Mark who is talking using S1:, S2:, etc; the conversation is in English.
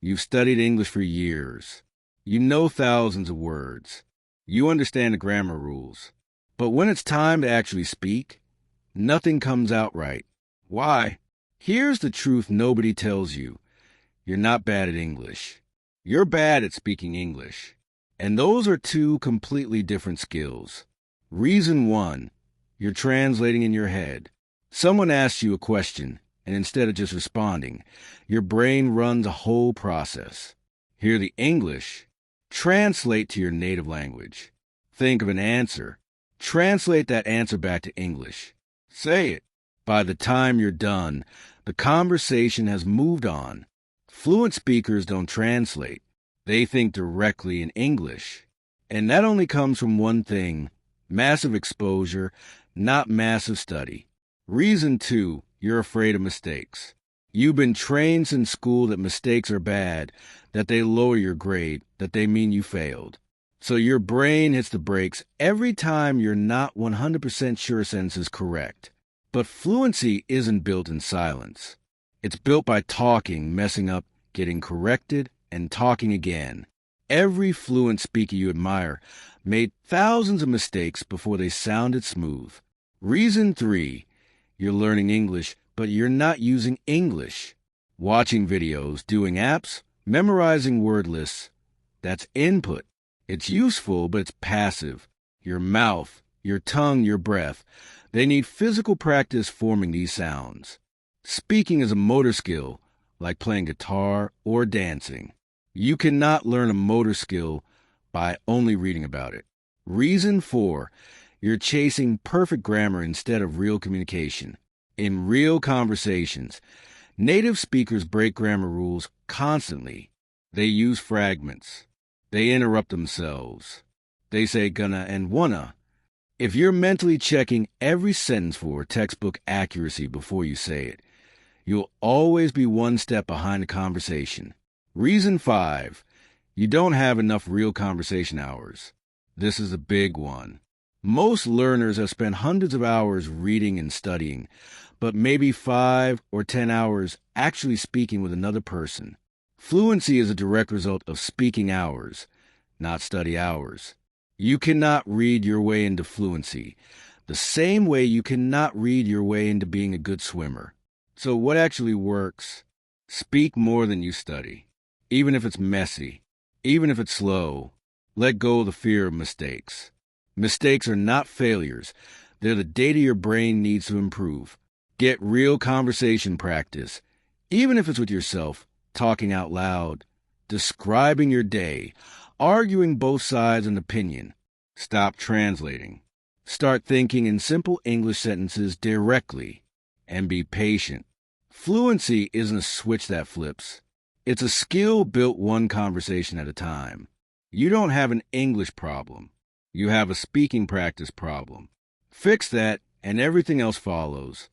S1: You've studied English for years. You know thousands of words. You understand the grammar rules. But when it's time to actually speak, nothing comes out right. Why? Here's the truth nobody tells you. You're not bad at English. You're bad at speaking English. And those are two completely different skills. Reason one, you're translating in your head. Someone asks you a question, and instead of just responding, your brain runs a whole process. Hear the English, translate to your native language. Think of an answer. Translate that answer back to English. Say it. By the time you're done, the conversation has moved on. Fluent speakers don't translate. They think directly in English. And that only comes from one thing, massive exposure, not massive study. Reason two, you're afraid of mistakes. You've been trained since school that mistakes are bad, that they lower your grade, that they mean you failed. So your brain hits the brakes every time you're not 100% sure a sentence is correct. But fluency isn't built in silence. It's built by talking, messing up, getting corrected, and talking again. Every fluent speaker you admire made thousands of mistakes before they sounded smooth. Reason three, you're learning English, but you're not using English. Watching videos, doing apps, memorizing word lists, that's input. It's useful, but it's passive. Your mouth, your tongue, your breath, they need physical practice forming these sounds. Speaking is a motor skill, like playing guitar or dancing. You cannot learn a motor skill by only reading about it. Reason four, you're chasing perfect grammar instead of real communication. In real conversations, native speakers break grammar rules constantly. They use fragments. They interrupt themselves. They say gonna and wanna. If you're mentally checking every sentence for textbook accuracy before you say it, you'll always be one step behind the conversation. Reason five, you don't have enough real conversation hours. This is a big one. Most learners have spent hundreds of hours reading and studying, but maybe 5 or 10 hours actually speaking with another person. Fluency is a direct result of speaking hours, not study hours. You cannot read your way into fluency, the same way you cannot read your way into being a good swimmer. So what actually works? Speak more than you study. Even if it's messy, even if it's slow, let go of the fear of mistakes. Mistakes are not failures. They're the data your brain needs to improve. Get real conversation practice, even if it's with yourself, talking out loud, describing your day, arguing both sides an opinion. Stop translating. Start thinking in simple English sentences directly, and be patient. Fluency isn't a switch that flips. It's a skill built one conversation at a time. You don't have an English problem. You have a speaking practice problem. Fix that, and everything else follows.